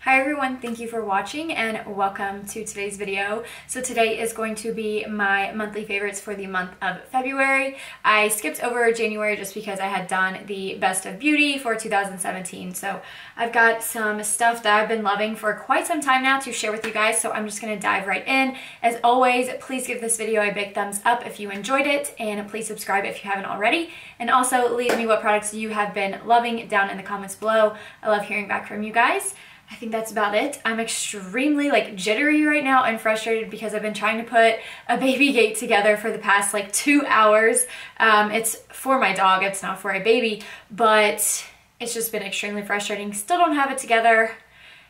Hi everyone, thank you for watching and welcome to today's video. So today is going to be my monthly favorites for the month of February. I skipped over January just because I had done the best of beauty for 2017. So I've got some stuff that I've been loving for quite some time now to share with you guys. So I'm just going to dive right in. As always, please give this video a big thumbs up if you enjoyed it, and please subscribe if you haven't already. And also leave me what products you have been loving down in the comments below. I love hearing back from you guys. I think that's about it. I'm extremely jittery right now and frustrated because I've been trying to put a baby gate together for the past 2 hours. It's for my dog, it's not for a baby, but it's just been extremely frustrating. Still don't have it together.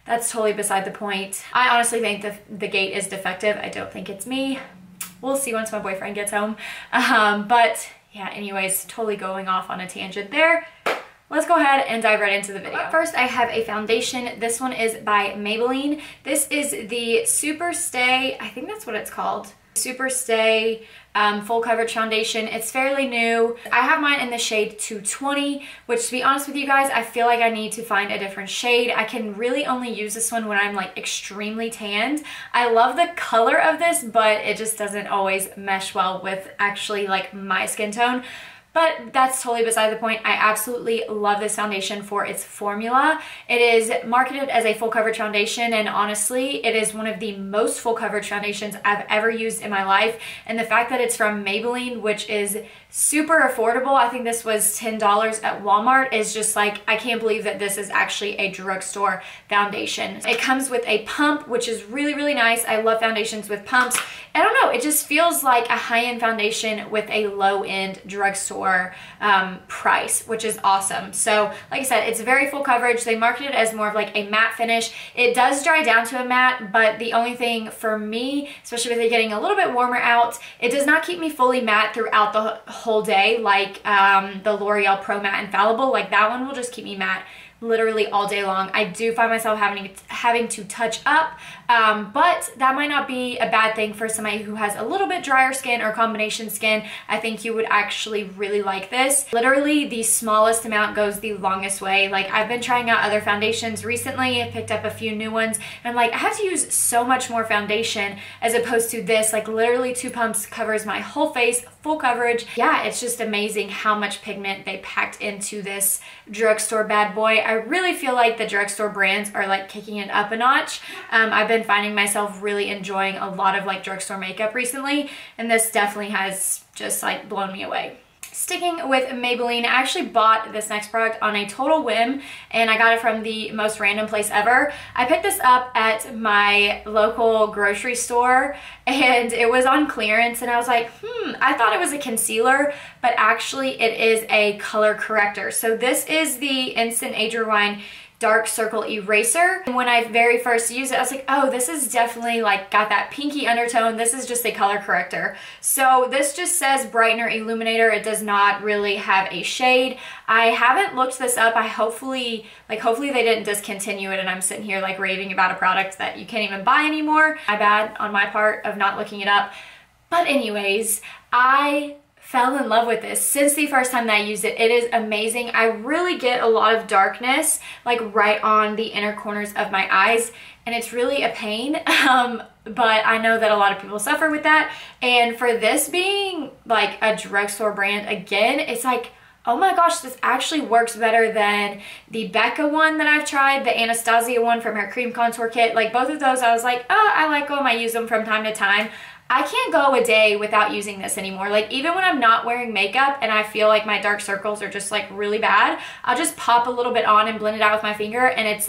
That's totally beside the point. I honestly think the gate is defective. I don't think it's me. We'll see once my boyfriend gets home. But yeah, anyways, totally going off on a tangent there. Let's go ahead and dive right into the video. But first, I have a foundation. This one is by Maybelline. This is the Superstay, I think that's what it's called. Superstay full coverage foundation. It's fairly new. I have mine in the shade 220, which, to be honest with you guys, I feel like I need to find a different shade. I can really only use this one when I'm extremely tanned. I love the color of this, but it just doesn't always mesh well with actually my skin tone. But that's totally beside the point. I absolutely love this foundation for its formula. It is marketed as a full coverage foundation, and honestly, it is one of the most full coverage foundations I've ever used in my life. And the fact that it's from Maybelline, which is super affordable, I think this was $10 at Walmart, is just I can't believe that this is actually a drugstore foundation. It comes with a pump, which is really, really nice. I love foundations with pumps. I don't know, it just feels like a high-end foundation with a low-end drugstore price, which is awesome. So like I said, it's very full coverage. They market it as more of a matte finish. It does dry down to a matte, but the only thing for me, especially with it getting a little bit warmer out, it does not keep me fully matte throughout the whole day like the L'Oreal Pro Matte Infallible. That one will just keep me matte literally all day long. I do find myself having to touch up, but that might not be a bad thing for somebody who has a little bit drier skin or combination skin. I think you would actually really like this. Literally the smallest amount goes the longest way. I've been trying out other foundations recently. I picked up a few new ones, and I'm I have to use so much more foundation as opposed to this. Literally 2 pumps covers my whole face, full coverage. Yeah, it's just amazing how much pigment they packed into this drugstore bad boy. I really feel like the drugstore brands are kicking it up a notch. I've been finding myself really enjoying a lot of drugstore makeup recently, and this definitely has just blown me away. Sticking with Maybelline, I actually bought this next product on a total whim, and I got it from the most random place ever. I picked this up at my local grocery store, and it was on clearance, and I was I thought it was a concealer, but actually it is a color corrector. So this is the Instant Age Rewind Dark Circle Eraser. And when I very first used it, I was oh, this is definitely got that pinky undertone. This is just a color corrector. So this just says brightener illuminator. It does not really have a shade. I haven't looked this up. I hopefully they didn't discontinue it and I'm sitting here raving about a product that you can't even buy anymore. My bad on my part of not looking it up. But anyways, I fell in love with this since the first time that I used it. It is amazing. I really get a lot of darkness right on the inner corners of my eyes, and it's really a pain. But I know that a lot of people suffer with that, and for this being a drugstore brand, again, it's oh my gosh, this actually works better than the Becca one that I've tried, the Anastasia one from her cream contour kit. Both of those, I was oh, I like them, I use them from time to time. I can't go a day without using this anymore. Even when I'm not wearing makeup and I feel my dark circles are just really bad, I'll just pop a little bit on and blend it out with my finger, and it's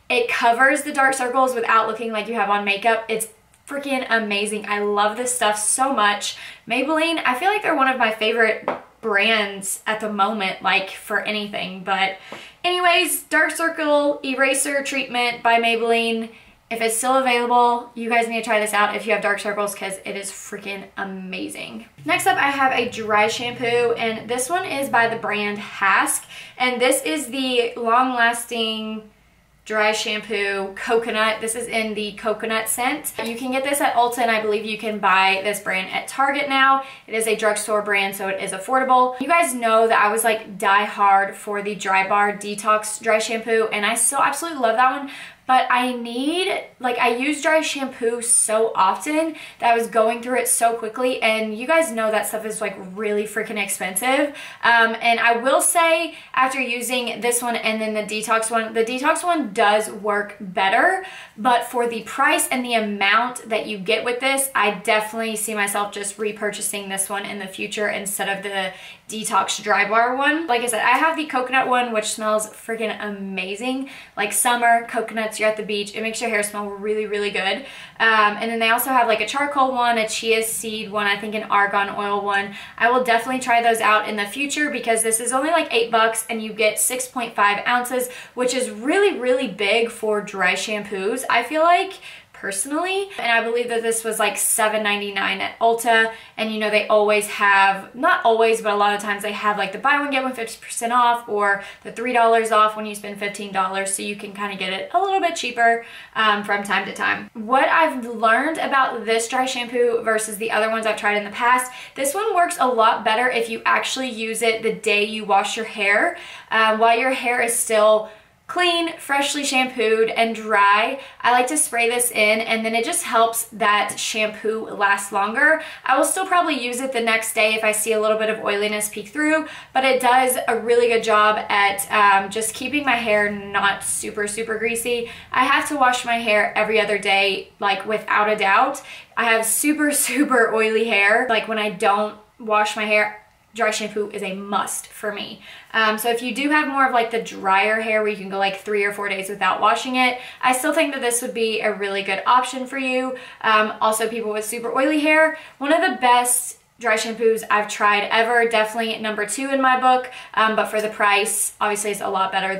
it covers the dark circles without looking like you have on makeup. It's freaking amazing. I love this stuff so much. Maybelline, I feel they're one of my favorite brands at the moment, for anything. But anyways, Dark Circle Eraser Treatment by Maybelline. If it's still available, you guys need to try this out if you have dark circles, because it is freaking amazing. Next up, I have a dry shampoo, and this one is by the brand Hask, and this is the long-lasting dry shampoo coconut. This is in the coconut scent. You can get this at Ulta, and I believe you can buy this brand at Target now. It is a drugstore brand, so it is affordable. You guys know that I was die hard for the Dry Bar Detox dry shampoo, and I still absolutely love that one. but I need, like, I use dry shampoo so often that I was going through it so quickly, and you guys know that stuff is like really freaking expensive. And I will say, after using this one and then the detox one does work better, but for the price and the amount that you get with this, I definitely see myself just repurchasing this one in the future instead of the detox dry bar one. Like I said, I have the coconut one, which smells freaking amazing. Like summer, coconuts, you're at the beach, it makes your hair smell really, really good. And then they also have like a charcoal one, a chia seed one, I think an argan oil one. I will definitely try those out in the future because this is only like $8 and you get 6.5 ounces, which is really, really big for dry shampoos, I feel like, personally. And I believe that this was like $7.99 at Ulta, and you know they always have, not always, but a lot of times they have like the buy one get one 50% off or the $3 off when you spend $15, so you can kind of get it a little bit cheaper from time to time. What I've learned about this dry shampoo versus the other ones I've tried in the past, this one works a lot better if you actually use it the day you wash your hair, while your hair is still clean, freshly shampooed, and dry. I like to spray this in, and then it just helps that shampoo last longer. I will still probably use it the next day if I see a little bit of oiliness peek through, but it does a really good job at just keeping my hair not super, super greasy. I have to wash my hair every other day, like without a doubt. I have super, super oily hair. Like when I don't wash my hair, dry shampoo is a must for me. So if you do have more of like the drier hair where you can go like 3 or 4 days without washing it, I still think that this would be a really good option for you. Also, people with super oily hair, one of the best dry shampoos I've tried ever, definitely number 2 in my book, but for the price, obviously it's a lot better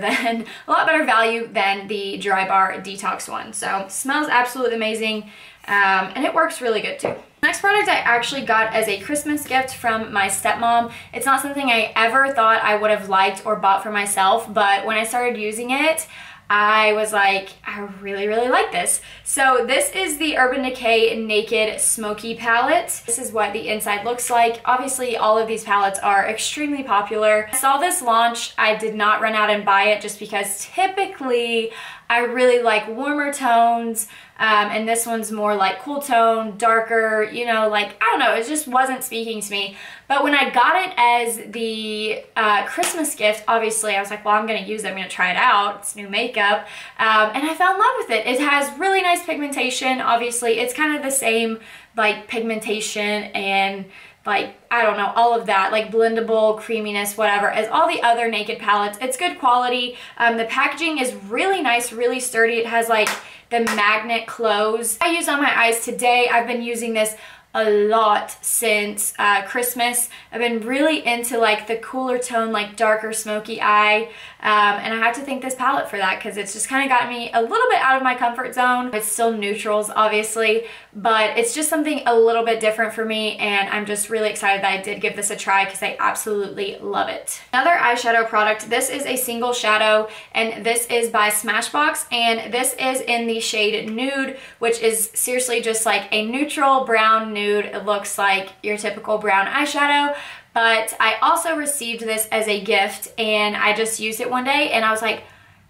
value than the dry bar detox one. So smells absolutely amazing, and it works really good too. Next product I actually got as a Christmas gift from my stepmom. It's not something I ever thought I would have liked or bought for myself, but when I started using it, I was like, I really, really like this. So this is the Urban Decay Naked Smokey palette. This is what the inside looks like. Obviously, all of these palettes are extremely popular. I saw this launch. I did not run out and buy it just because typically I really like warmer tones, and this one's more like cool tone, darker, you know, like, I don't know, it just wasn't speaking to me. But when I got it as the Christmas gift, obviously I was like, well, I'm gonna use it, I'm gonna try it out, it's new makeup, and I fell in love with it. It has really nice pigmentation. Obviously it's kind of the same like pigmentation and like, I don't know, all of that, like blendable, creaminess, whatever, as all the other Naked palettes. It's good quality. The packaging is really nice, really sturdy. It has like the magnet close. I used on my eyes today. I've been using this a lot since Christmas. I've been really into like the cooler tone, like darker smoky eye, and I have to thank this palette for that because it's just kind of got me a little bit out of my comfort zone. It's still neutrals, obviously, but it's just something a little bit different for me, and I'm just really excited that I did give this a try because I absolutely love it. Another eyeshadow product, this is a single shadow, and this is by Smashbox, and this is in the shade Nude, which is seriously just like a neutral brown nude. It looks like your typical brown eyeshadow, but I also received this as a gift, and I just used it one day, and I was like,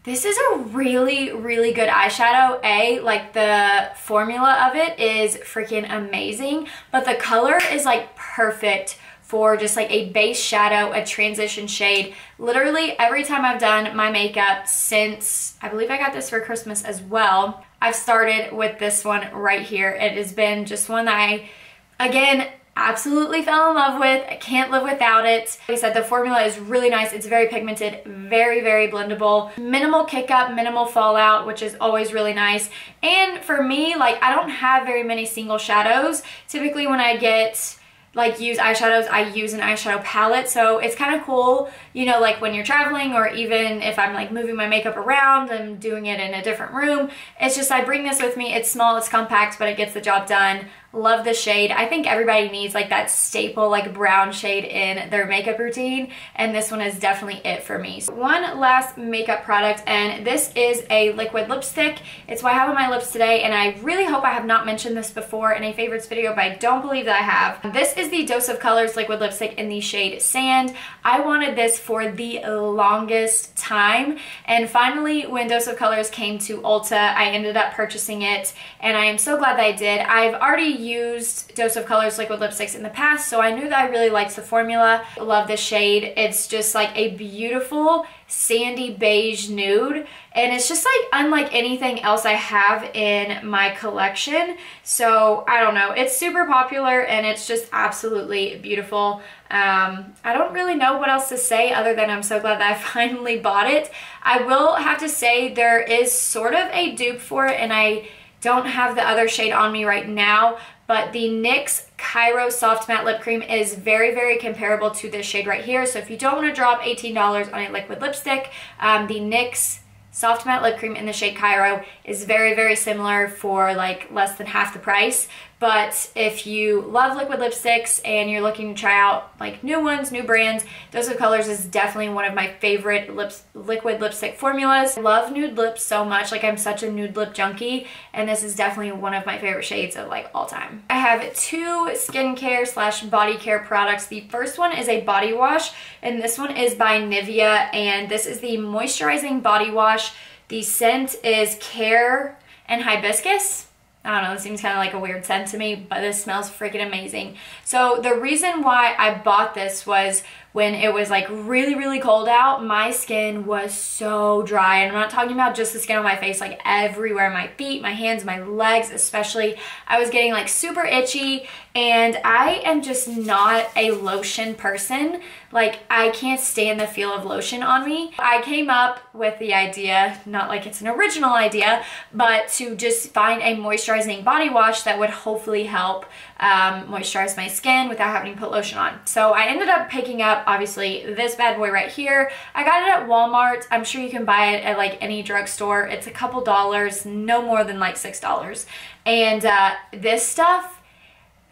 this is a really, really good eyeshadow. Like the formula of it is freaking amazing, but the color is like perfect for just like a base shadow, a transition shade. Literally every time I've done my makeup since, I believe I got this for Christmas as well, I've started with this one right here. It has been just one that I, again, absolutely fell in love with. I can't live without it. Like I said, the formula is really nice. It's very pigmented, very, very blendable. Minimal kick up, minimal fallout, which is always really nice. And for me, like, I don't have very many single shadows. Typically when I get use eyeshadows, I use an eyeshadow palette, so it's kind of cool, you know, like when you're traveling, or even if I'm like moving my makeup around and doing it in a different room. It's just, I bring this with me. It's small, it's compact, but it gets the job done. Love the shade. I think everybody needs like that staple like brown shade in their makeup routine, and this one is definitely it for me. So one last makeup product, and this is a liquid lipstick. It's what I have on my lips today, and I really hope I have not mentioned this before in a favorites video, but I don't believe that I have. This is the Dose of Colors liquid lipstick in the shade Sand. I wanted this for the longest time. And finally, when Dose of Colors came to Ulta, I ended up purchasing it, and I am so glad that I did. I've already used Dose of Colors liquid lipsticks in the past, so I knew that I really liked the formula. I love this shade. It's just like a beautiful sandy beige nude, and it's just like unlike anything else I have in my collection. So I don't know, it's super popular and it's just absolutely beautiful. I don't really know what else to say other than I'm so glad that I finally bought it. I will have to say there is sort of a dupe for it, and I don't have the other shade on me right now, but the NYX Cairo Soft Matte Lip Cream is very, very comparable to this shade right here. So if you don't want to drop $18 on a liquid lipstick, the NYX Soft Matte Lip Cream in the shade Cairo is very, very similar for like less than half the price. But if you love liquid lipsticks and you're looking to try out like new ones, new brands, Dose of Colors is definitely one of my favorite liquid lipstick formulas. I love nude lips so much, like I'm such a nude lip junkie, and this is definitely one of my favorite shades of like all time. I have two skincare slash body care products. The first one is a body wash, and this one is by Nivea, and this is the Moisturizing Body Wash. The scent is Care and Hibiscus. I don't know, it seems kind of like a weird scent to me, but this smells freaking amazing. So the reason why I bought this was when it was like really, really cold out, my skin was so dry. And I'm not talking about just the skin on my face, like everywhere, my feet, my hands, my legs especially. I was getting like super itchy, and I am just not a lotion person. Like, I can't stand the feel of lotion on me. I came up with the idea, not like it's an original idea, but to just find a moisturizing body wash that would hopefully help moisturize my skin without having to put lotion on. So I ended up picking up, obviously, this bad boy right here. I got it at Walmart. I'm sure you can buy it at like any drugstore. It's a couple dollars, no more than like $6. And this stuff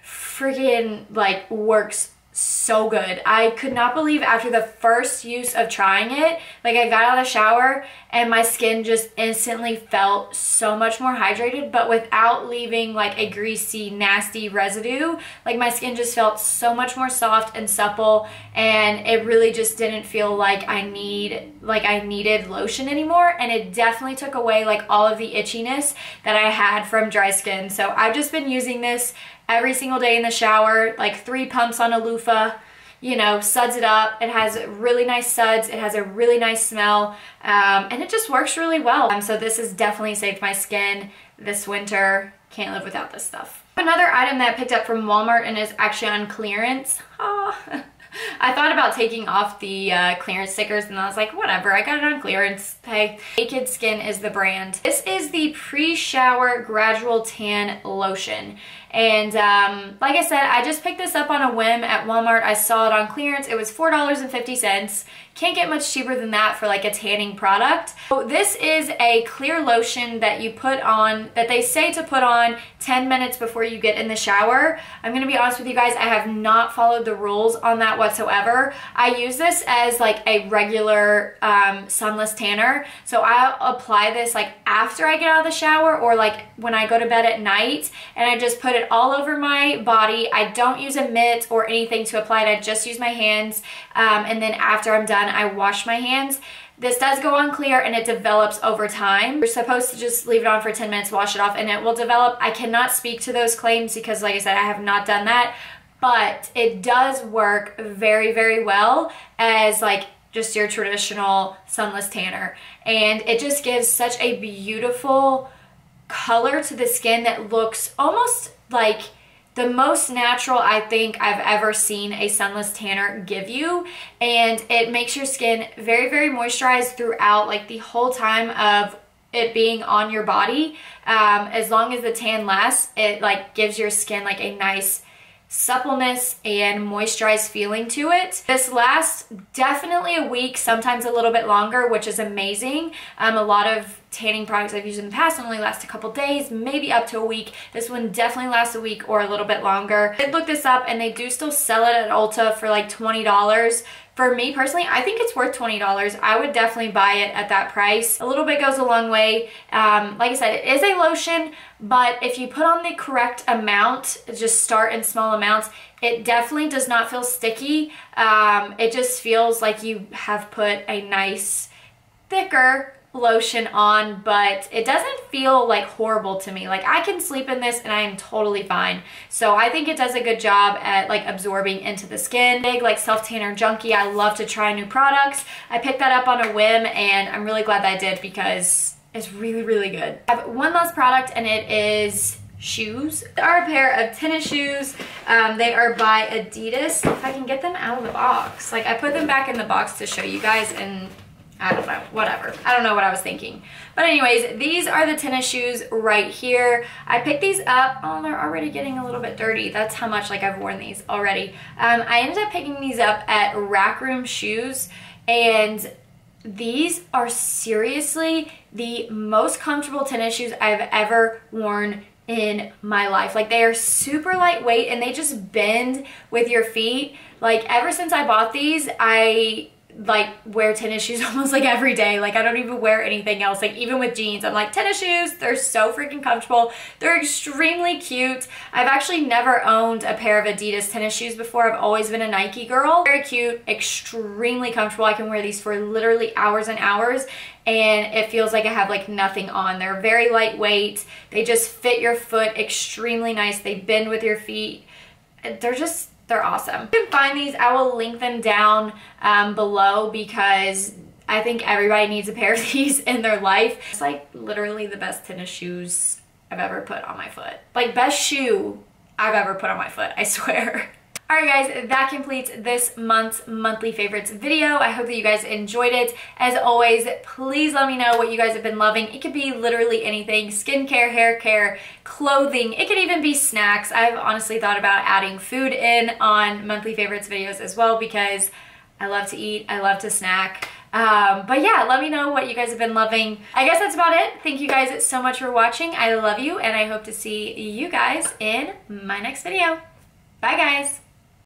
freaking like works so good. I could not believe after the first use of trying it, like I got out of the shower and my skin just instantly felt so much more hydrated, but without leaving like a greasy, nasty residue. Like my skin just felt so much more soft and supple, and it really just didn't feel like I needed lotion anymore. And it definitely took away like all of the itchiness that I had from dry skin. So I've just been using this every single day in the shower, like 3 pumps on a loofah, you know, suds it up. It has really nice suds. It has a really nice smell, and it just works really well. So this has definitely saved my skin this winter. Can't live without this stuff. Another item that I picked up from Walmart and is actually on clearance. I thought about taking off the clearance stickers, and I was like, whatever, I got it on clearance. Hey, Naked Skin is the brand. This is the Preshower Gradual Tan Lotion. And like I said, I just picked this up on a whim at Walmart. I saw it on clearance. It was $4.50. Can't get much cheaper than that for like a tanning product. So this is a clear lotion that you put on, that they say to put on 10 minutes before you get in the shower. I'm gonna be honest with you guys, I have not followed the rules on that whatsoever. I use this as like a regular sunless tanner. So I'll apply this like after I get out of the shower, or like when I go to bed at night, and I just put it all over my body. I don't use a mitt or anything to apply it. I just use my hands, and then after I'm done, I wash my hands. This does go on clear, and it develops over time. You're supposed to just leave it on for 10 minutes, wash it off, and it will develop. I cannot speak to those claims because, like I said, I have not done that, but it does work very, very well as like just your traditional sunless tanner. And it just gives such a beautiful color to the skin that looks almost like the most natural I think I've ever seen a sunless tanner give you. And it makes your skin very, very moisturized throughout like the whole time of it being on your body. As long as the tan lasts, it like gives your skin like a nice suppleness and moisturized feeling to it. This lasts definitely a week, sometimes a little bit longer, which is amazing. A lot of tanning products I've used in the past only last a couple days, maybe up to a week. This one definitely lasts a week or a little bit longer. I did look this up and they do still sell it at Ulta for like $20. For me personally, I think it's worth $20. I would definitely buy it at that price. A little bit goes a long way. Like I said, it is a lotion, but if you put on the correct amount, just start in small amounts, it definitely does not feel sticky. It just feels like you have put a nice, thicker lotion on, but it doesn't feel like horrible to me. Like I can sleep in this and I am totally fine. So I think it does a good job at like absorbing into the skin. Big like self-tanner junkie, I love to try new products. I picked that up on a whim and I'm really glad that I did because it's really, really good. I have one last product and it is shoes. They are a pair of tennis shoes. They are by Adidas. If I can get them out of the box. Like I put them back in the box to show you guys and I don't know, whatever. I don't know what I was thinking. But anyways, these are the tennis shoes right here. I picked these up. Oh, they're already getting a little bit dirty. That's how much like I've worn these already. I ended up picking these up at Rack Room Shoes, and these are seriously the most comfortable tennis shoes I've ever worn in my life. Like they are super lightweight and they just bend with your feet. Like ever since I bought these, I like wear tennis shoes almost like every day. Like I don't even wear anything else. Like even with jeans, I'm like, tennis shoes, they're so freaking comfortable. They're extremely cute. I've actually never owned a pair of Adidas tennis shoes before. I've always been a Nike girl. Very cute, extremely comfortable. I can wear these for literally hours and hours and it feels like I have like nothing on. They're very lightweight. They just fit your foot extremely nice. They bend with your feet. They're awesome. You can find these. I will link them down below because I think everybody needs a pair of these in their life. It's like literally the best tennis shoes I've ever put on my foot. Like best shoe I've ever put on my foot, I swear. Alright guys, that completes this month's monthly favorites video. I hope that you guys enjoyed it. As always, please let me know what you guys have been loving. It could be literally anything. Skincare, hair care, clothing. It could even be snacks. I've honestly thought about adding food in on monthly favorites videos as well because I love to eat. I love to snack. But yeah, let me know what you guys have been loving. I guess that's about it. Thank you guys so much for watching. I love you and I hope to see you guys in my next video. Bye guys.